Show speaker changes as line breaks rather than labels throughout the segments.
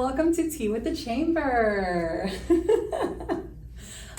Welcome to Tea with the Chamber.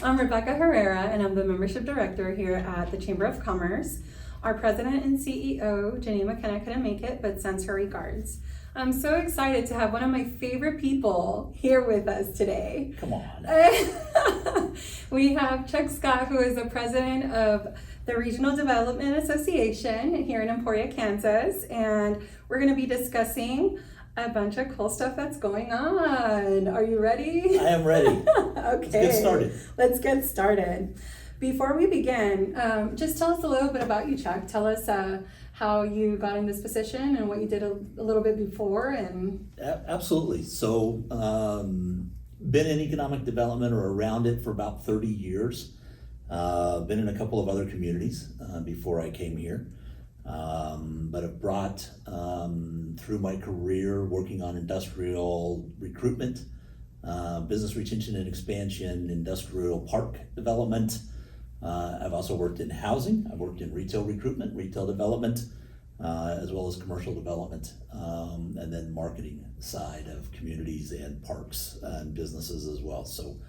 I'm Rebecca Herrera, and I'm the Membership Director here at the Chamber of Commerce. Our President and CEO, Jenny McKenna, couldn't make it, but sends her regards. I'm so excited to have one of my favorite people here with us today.
Come on.
We have Chuck Scott, who is the President of the Regional Development Association here in Emporia, Kansas, and we're going to be discussing a bunch of cool stuff that's going on. Are you ready?
I am ready.
Okay. Let's get started. Before we begin, just tell us a little bit about you, Chuck. Tell us how you got in this position and what you did a little bit before.
Absolutely. So, been in economic development or around it for about 30 years. Been in a couple of other communities before I came here. But have brought through my career working on industrial recruitment, business retention and expansion, industrial park development. I've also worked in housing. I've worked in retail recruitment, retail development, as well as commercial development, and then marketing side of communities and parks and businesses as well. So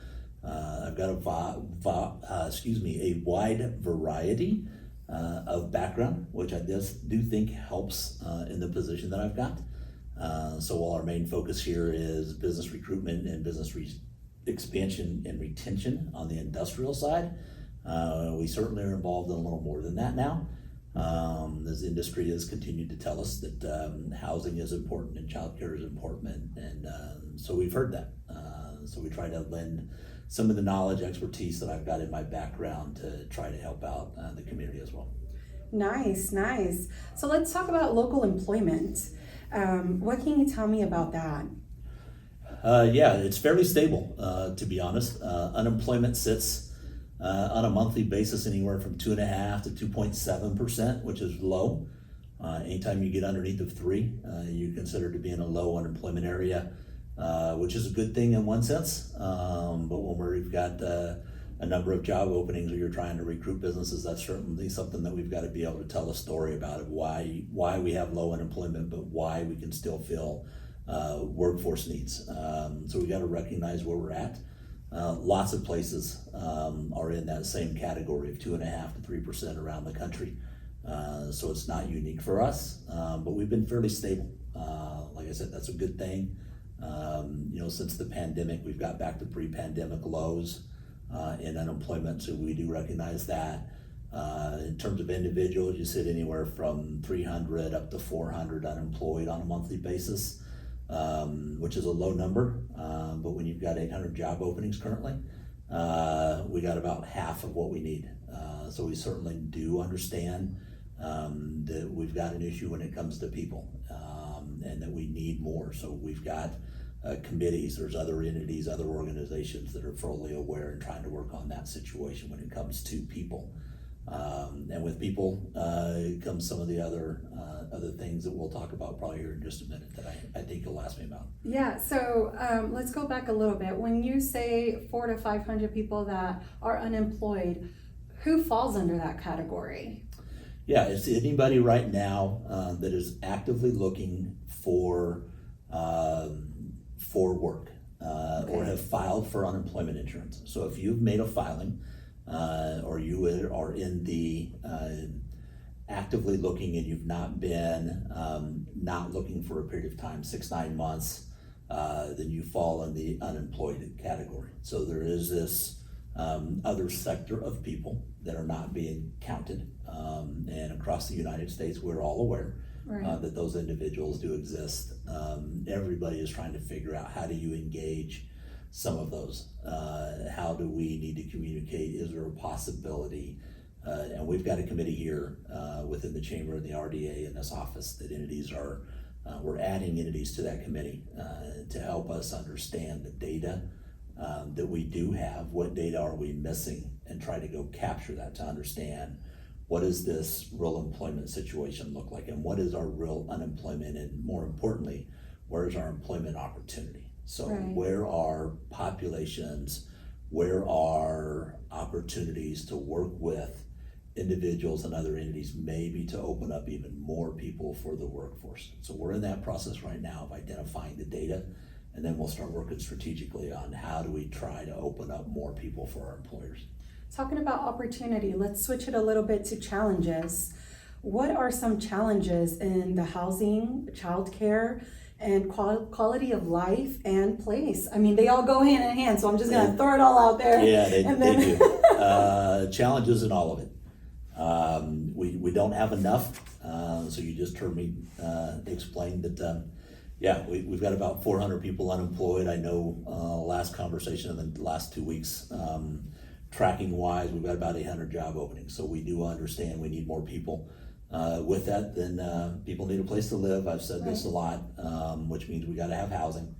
I've got a wide variety of background, which I just do think helps in the position that I've got. So while our main focus here is business recruitment and business expansion and retention on the industrial side, we certainly are involved in a little more than that now. This industry has continued to tell us that housing is important and childcare is important, and so we've heard that. So we try to lend some of the knowledge, expertise that I've got in my background to try to help out the community as well.
Nice. So let's talk about local employment. What can you tell me about that?
Yeah, it's fairly stable, to be honest. Unemployment sits on a monthly basis anywhere from 2.5% to 2.7%, which is low. Anytime you get underneath of 3, you're considered to be in a low unemployment area, which is a good thing in one sense. But when we've got a number of job openings or you're trying to recruit businesses, that's certainly something that we've got to be able to tell a story about of why we have low unemployment, but why we can still fill workforce needs. So we got to recognize where we're at. Lots of places are in that same category of 2.5% to 3% around the country. So it's not unique for us, but we've been fairly stable. Like I said, that's a good thing. Since the pandemic, we've got back to pre-pandemic lows in unemployment, so we do recognize that. In terms of individuals, you sit anywhere from 300 up to 400 unemployed on a monthly basis, which is a low number, but when you've got 800 job openings currently, we got about half of what we need. So we certainly do understand that we've got an issue when it comes to people, and that we need more. So we've got committees, there's other entities, other organizations that are fully aware and trying to work on that situation when it comes to people. And with people comes some of the other things that we'll talk about probably here in just a minute that I think you'll ask me about.
Yeah, so let's go back a little bit. When you say 400 to 500 people that are unemployed, who falls under that category?
Yeah, it's anybody right now that is actively looking for work
Okay.
or have filed for unemployment insurance. So if you've made a filing or you are in the actively looking and you've not been not looking for a period of time, 6-9 months, then you fall in the unemployed category. So there is this other sector of people that are not being counted, and across the United States we're all aware that those individuals do exist. Everybody is trying to figure out, how do you engage some of those? How do we need to communicate? Is there a possibility? And we've got a committee here within the Chamber and the RDA in this office that entities are, we're adding entities to that committee to help us understand the data that we do have. What data are we missing, and try to go capture that to understand what does this real employment situation look like, and what is our real unemployment, and more importantly, where is our employment opportunity? So where are populations, where are opportunities to work with individuals and other entities, maybe to open up even more people for the workforce. So we're in that process right now of identifying the data and then we'll start working strategically on how do we try to open up more people for our employers.
Talking about opportunity, let's switch it a little bit to challenges. What are some challenges in the housing, childcare, and quality of life and place? I mean, they all go hand in hand, so I'm just gonna throw it all out there.
Yeah, they do. Challenges in all of it. We don't have enough, so you just heard me explain that, we've got about 400 people unemployed. I know last conversation in the last 2 weeks, tracking wise, we've got about 800 job openings. So we do understand we need more people. With that, then people need a place to live. I've said this a lot, which means we got to have housing.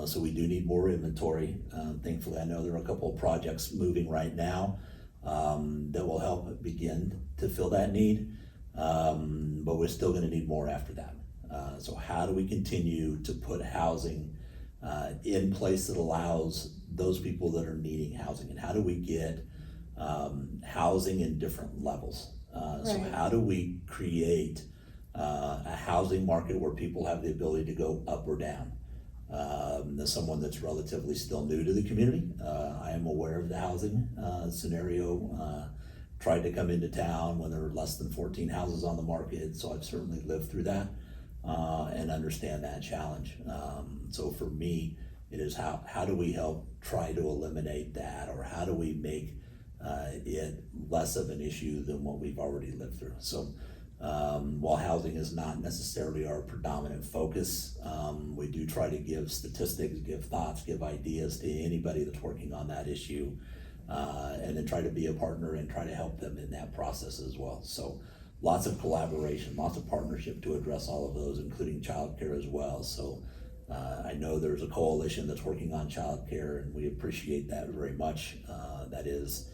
So we do need more inventory. Thankfully, I know there are a couple of projects moving right now that will help begin to fill that need, but we're still going to need more after that. So how do we continue to put housing in place that allows those people that are needing housing, and how do we get housing in different levels? So how do we create a housing market where people have the ability to go up or down? As someone that's relatively still new to the community, I am aware of the housing scenario. Tried to come into town when there were less than 14 houses on the market, so I've certainly lived through that and understand that challenge. So for me, it is how do we help try to eliminate that, or how do we make it less of an issue than what we've already lived through? So while housing is not necessarily our predominant focus, we do try to give statistics, give thoughts, give ideas to anybody that's working on that issue, and then try to be a partner and try to help them in that process as well. So lots of collaboration, lots of partnership to address all of those, including childcare as well. So I know there's a coalition that's working on childcare, and we appreciate that very much. That is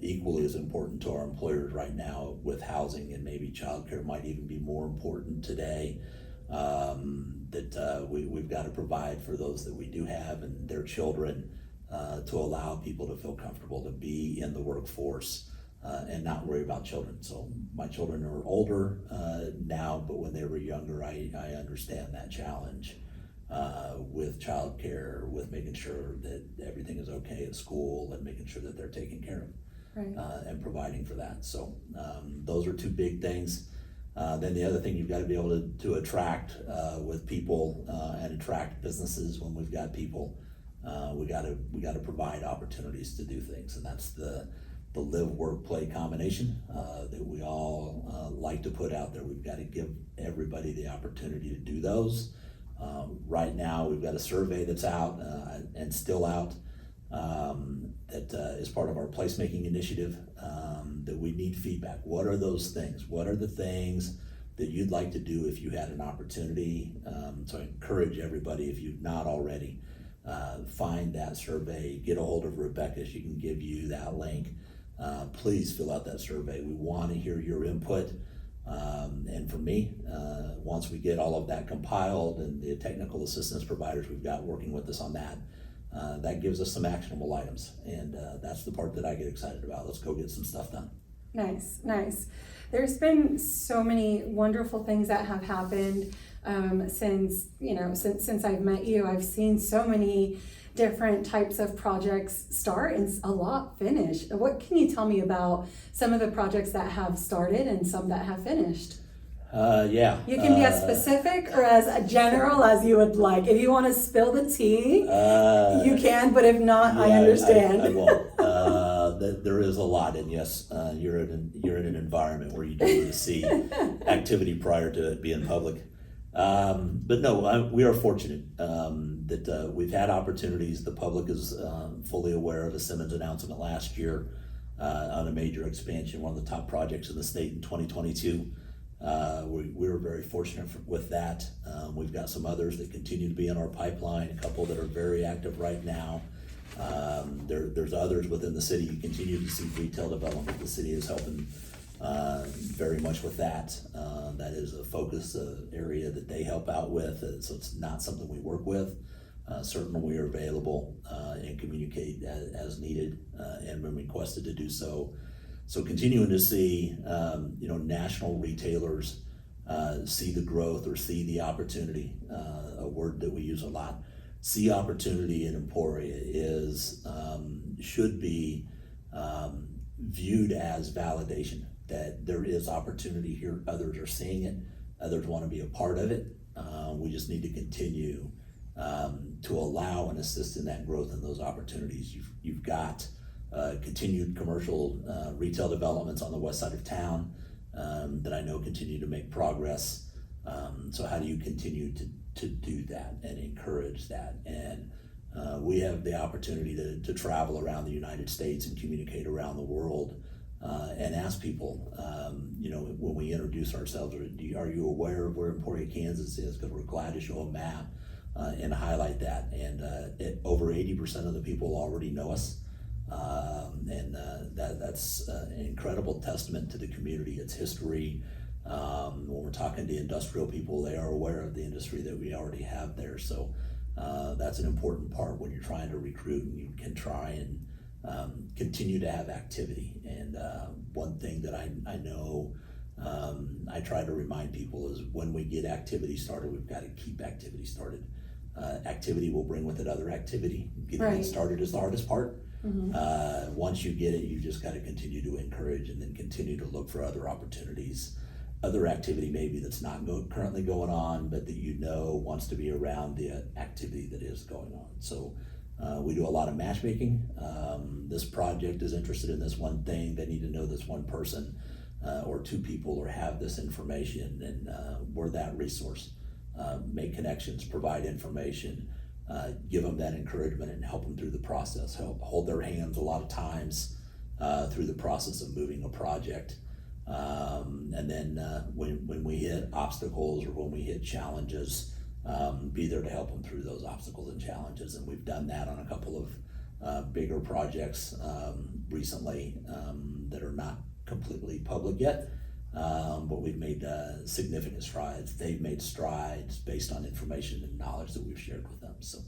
equally as important to our employers right now with housing, and maybe childcare might even be more important today. We've got to provide for those that we do have and their children, to allow people to feel comfortable to be in the workforce and not worry about children. So my children are older now, but when they were younger, I understand that challenge with childcare, with making sure that everything is okay at school and making sure that they're taken care of, and providing for that. So those are two big things. Then the other thing, you've got to be able to attract with people and attract businesses. When we've got people, we got to provide opportunities to do things, and that's the live, work, play combination that we all like to put out there. We've got to give everybody the opportunity to do those. Right now, we've got a survey that's out and still out that is part of our placemaking initiative, that we need feedback. What are those things? What are the things that you'd like to do if you had an opportunity? So I encourage everybody, if you've not already, find that survey, get a hold of Rebecca. She can give you that link. Please fill out that survey. We want to hear your input. And for me, once we get all of that compiled and the technical assistance providers we've got working with us on that, that gives us some actionable items. And that's the part that I get excited about. Let's go get some stuff done.
Nice, nice. There's been so many wonderful things that have happened since I've met you. I've seen so many different types of projects start and a lot finish. What can you tell me about some of the projects that have started and some that have finished? You can be as specific or as general as you would like. If you want to spill the tea, you can, but if not, I understand.
I won't. There is a lot, and yes, you're in an environment where you do need to see activity prior to it being public. But no, we are fortunate that we've had opportunities. The public is fully aware of a Simmons announcement last year on a major expansion, one of the top projects in the state in 2022. We were very fortunate with that. We've got some others that continue to be in our pipeline, a couple that are very active right now. There's others within the city. You continue to see retail development. The city is helping very much with that. That is a focus area that they help out with, so it's not something we work with. Certainly we are available and communicate as needed and when requested to do so. So continuing to see national retailers see the growth or see the opportunity, a word that we use a lot. See opportunity in Emporia is, should be viewed as validation that there is opportunity here. Others are seeing it, others want to be a part of it. We just need to continue to allow and assist in that growth and those opportunities. You've got continued commercial retail developments on the west side of town that I know continue to make progress. So how do you continue to do that and encourage that? And we have the opportunity to travel around the United States and communicate around the world and ask people, when we introduce ourselves, are you aware of where Emporia, Kansas is? Because we're glad to show a map and highlight that. And over 80% of the people already know us. That's an incredible testament to the community, its history. When we're talking to industrial people, they are aware of the industry that we already have there. So that's an important part when you're trying to recruit, and you can try and continue to have activity. And one thing that I know I try to remind people is when we get activity started, we've got to keep activity started. Activity will bring with it other activity. Getting it started is the hardest part. Mm-hmm. Once you get it, you just got to continue to encourage and then continue to look for other opportunities, other activity maybe that's not currently going on, but that wants to be around the activity that is going on. So we do a lot of matchmaking. This project is interested in this one thing. They need to know this one person or two people or have this information, and we're that resource. Make connections, provide information, give them that encouragement and help them through the process, hold their hands a lot of times through the process of moving a project. And then when we hit obstacles or when we hit challenges, be there to help them through those obstacles and challenges. And we've done that on a couple of bigger projects recently that are not completely public yet. But we've made significant strides. They've made strides based on information and knowledge that we've shared with them. So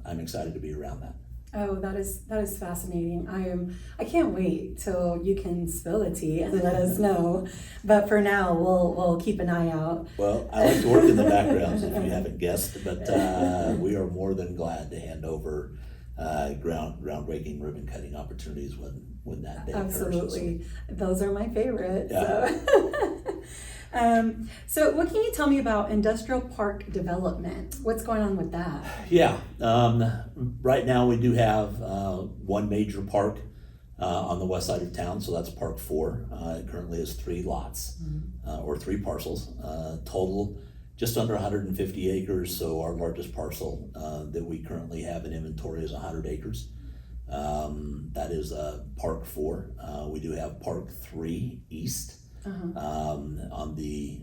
I'm excited to be around that.
Oh, that is fascinating. I can't wait till you can spill the tea and let us know. But for now, we'll keep an eye out.
Well, I like to work in the background, if you haven't guessed, but we are more than glad to hand over groundbreaking ribbon cutting opportunities when that day occurs.
Absolutely. Those are my favorite.
Yeah.
So what can you tell me about industrial park development? What's going on with that?
Yeah. Right now we do have one major park on the west side of town, so that's Park 4. It currently has 3 lots or 3 parcels, total just under 150 acres. So our largest parcel that we currently have in inventory is 100 acres. That is Park 4. We do have Park 3 East on the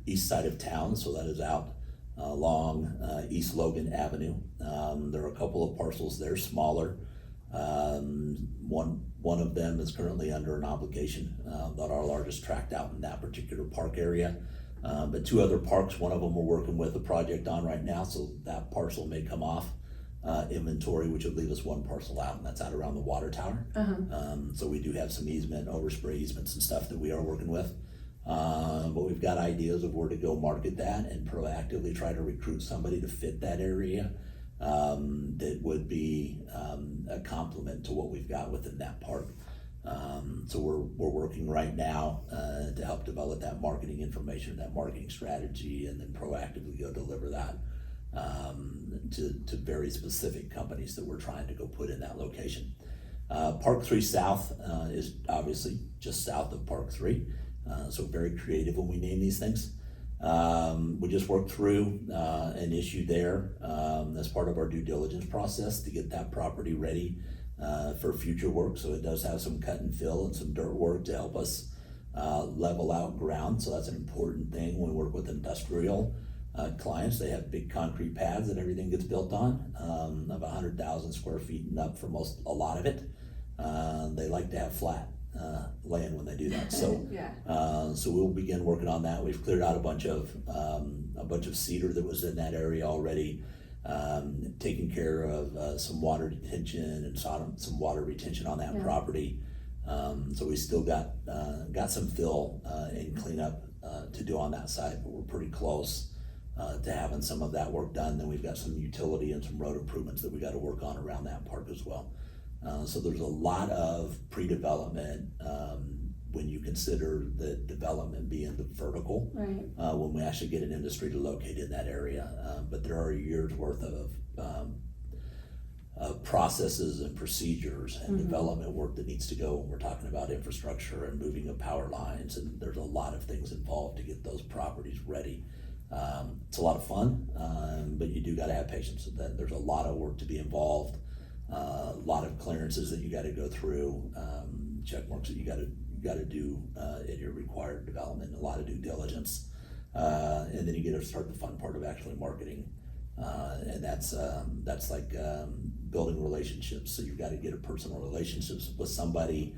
east side of town, so that is out along East Logan Avenue. There are a couple of parcels there, smaller. One of them is currently under an obligation, not our largest tract out in that particular park area. But 2 other parks, one of them we're working with a project on right now, so that parcel may come off inventory, which would leave us 1 parcel out, and that's out around the water tower. So we do have some overspray easements and stuff that we are working with. But we've got ideas of where to go market that and proactively try to recruit somebody to fit that area that would be a complement to what we've got within that park. So we're working right now to help develop that marketing information, that marketing strategy, and then proactively go deliver that to very specific companies that we're trying to go put in that location. Park 3 South is obviously just south of Park 3, so very creative when we name these things. We just worked through an issue there as part of our due diligence process to get that property ready for future work. So it does have some cut and fill and some dirt work to help us level out ground. So that's an important thing when we work with industrial clients. They have big concrete pads that everything gets built on, of 100,000 square feet and up for a lot of it. They like to have flat land when they do that. So so we'll begin working on that. We've cleared out a bunch of cedar that was in that area already, taking care of some water detention and some water retention on that property. So we still got some fill and cleanup to do on that side, but we're pretty close to having some of that work done. Then we've got some utility and some road improvements that we got to work on around that park as well. So there's a lot of pre-development when you consider the development being the vertical,
Right.
when we actually get an industry to locate in that area. But there are years worth of processes and procedures and development work that needs to go when we're talking about infrastructure and moving of power lines, and there's a lot of things involved to get those properties ready. It's a lot of fun, but you do got to have patience with that. There's a lot of work to be involved, a lot of clearances that you got to go through, check marks that you got to do in your required development, a lot of due diligence, and then you get to start the fun part of actually marketing, and that's like building relationships. So you've got to get a personal relationships with somebody,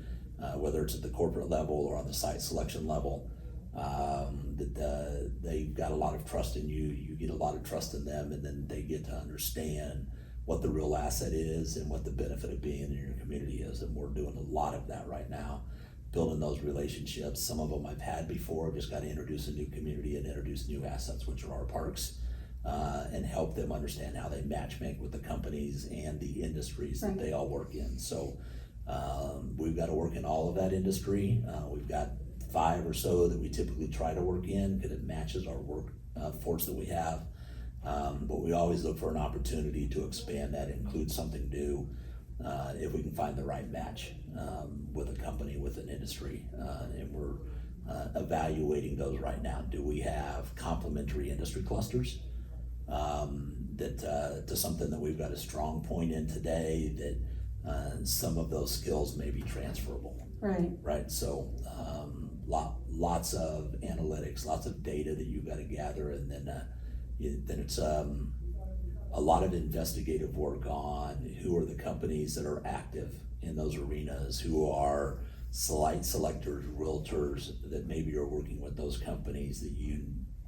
whether it's at the corporate level or on the site selection level. That they've got a lot of trust in you, you get a lot of trust in them, and then they get to understand what the real asset is and what the benefit of being in your community is. And we're doing a lot of that right now, building those relationships. Some of them I've had before. I've just got to introduce a new community and introduce new assets, which are our parks, and help them understand how they matchmake with the companies and the industries that they all work in. So we've got to work in all of that industry. We've got 5 or so that we typically try to work in because it matches our work force that we have. But we always look for an opportunity to expand that, include something new, if we can find the right match with a company, with an industry. And we're evaluating those right now. Do we have complementary industry clusters that to something that we've got a strong point in today that some of those skills may be transferable? Right. So lots of analytics, lots of data that you've got to gather, and then it's a lot of investigative work on who are the companies that are active in those arenas, who are site selectors, realtors that maybe are working with those companies that you're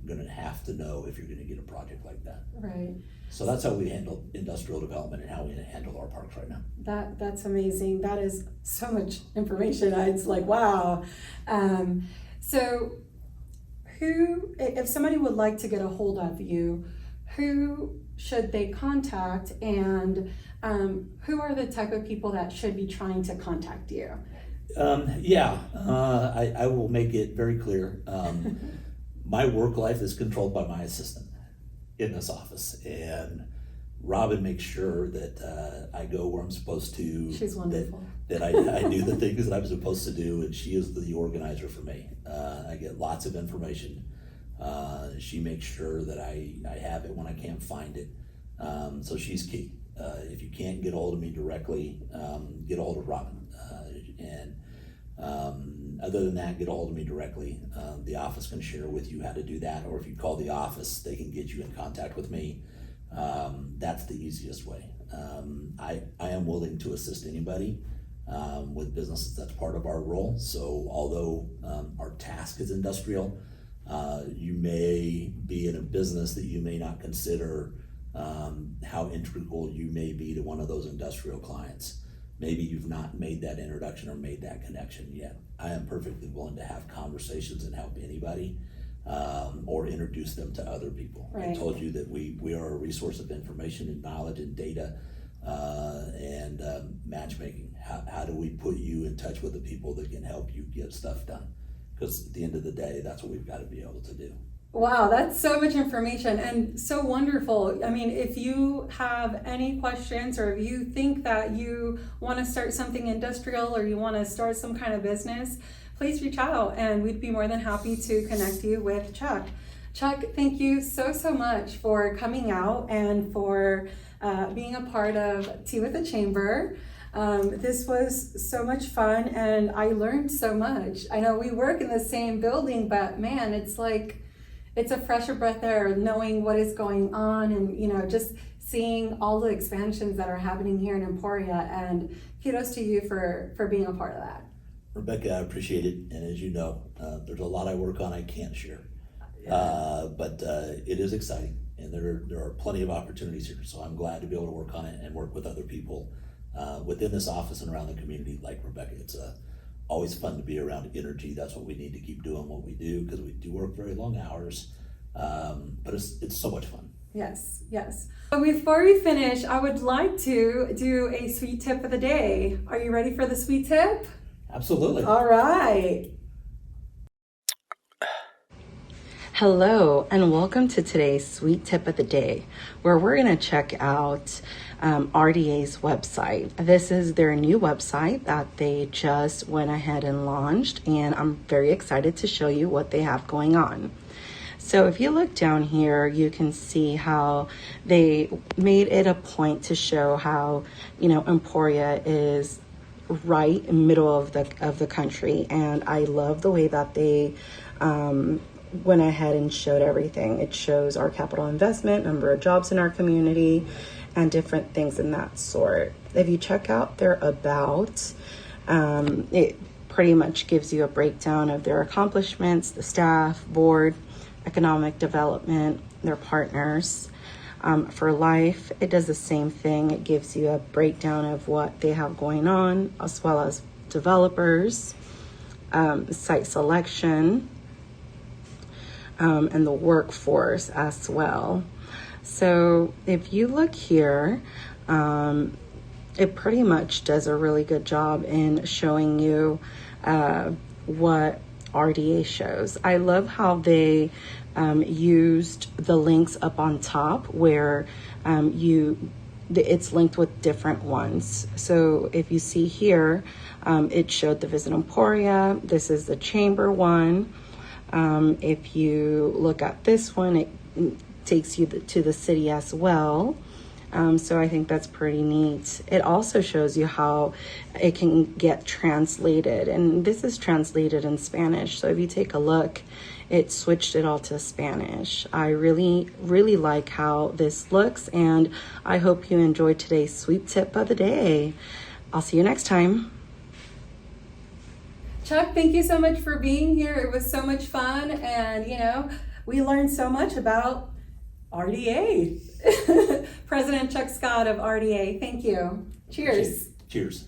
going to have to know if you're going to get a project like that.
Right.
So that's how we handle industrial development and how we handle our parks right now.
That's amazing. That is so much information. It's like, wow. So who, if somebody would like to get a hold of you, who should they contact, and who are the type of people that should be trying to contact you?
I will make it very clear. My work life is controlled by my assistant in this office, and Robin makes sure that I go where I'm supposed to.
She's wonderful.
That I do the things that I'm supposed to do, and she is the organizer for me. I get lots of information. She makes sure that I have it when I can't find it. So she's key. If you can't get a hold of me directly, get a hold of Robin. Other than that, get a hold of me directly. The office can share with you how to do that, or if you call the office, they can get you in contact with me. That's the easiest way. I am willing to assist anybody with businesses. That's part of our role. So although our task is industrial, you may be in a business that you may not consider how integral you may be to one of those industrial clients. Maybe you've not made that introduction or made that connection yet. I am perfectly willing to have conversations and help anybody, or introduce them to other people.
Right.
I told you that we are a resource of information and knowledge and data, and matchmaking. How do we put you in touch with the people that can help you get stuff done? Because at the end of the day, that's what we've got to be able to do.
Wow, that's so much information and so wonderful. I mean, if you have any questions, or if you think that you want to start something industrial, or you want to start some kind of business, please reach out, and we'd be more than happy to connect you with Chuck. Chuck, thank you so much for coming out and for being a part of Tea with the Chamber. This was so much fun, and I learned so much. I know we work in the same building, but man, it's like, it's a fresher breath air knowing what is going on, and just seeing all the expansions that are happening here in Emporia, and kudos to you for being a part of that.
Rebecca, I appreciate it, and as you know, there's a lot I work on I can't share, but it is exciting, and there are plenty of opportunities here, so I'm glad to be able to work on it and work with other people within this office and around the community like Rebecca. It's a always fun to be around energy. That's what we need to keep doing what we do, because we do work very long hours. But it's so much fun.
Yes, yes. But before we finish, I would like to do a sweet tip of the day. Are you ready for the sweet tip?
Absolutely.
All right. Hello, and welcome to today's sweet tip of the day, where we're going to check out RDA's website. This is their new website that they just went ahead and launched, and I'm very excited to show you what they have going on. So if you look down here, you can see how they made it a point to show how, Emporia is right in the middle of the country, and I love the way that they went ahead and showed everything. It shows our capital investment, number of jobs in our community, and different things in that sort. If you check out their about, it pretty much gives you a breakdown of their accomplishments, the staff, board, economic development, their partners. For life, it does the same thing. It gives you a breakdown of what they have going on, as well as developers, site selection, and the workforce as well. So if you look here, it pretty much does a really good job in showing you what RDA shows. I love how they used the links up on top where it's linked with different ones. So if you see here, it showed the Visit Emporia. This is the Chamber one. If you look at this one, it takes you to the city as well. So I think that's pretty neat. It also shows you how it can get translated, and this is translated in Spanish. So if you take a look, it switched it all to Spanish. I really, really like how this looks, and I hope you enjoyed today's sweet tip of the day. I'll see you next time. Chuck, thank you so much for being here. It was so much fun, and we learned so much about RDA. President Chuck Scott of RDA, thank you. Cheers.
Cheers.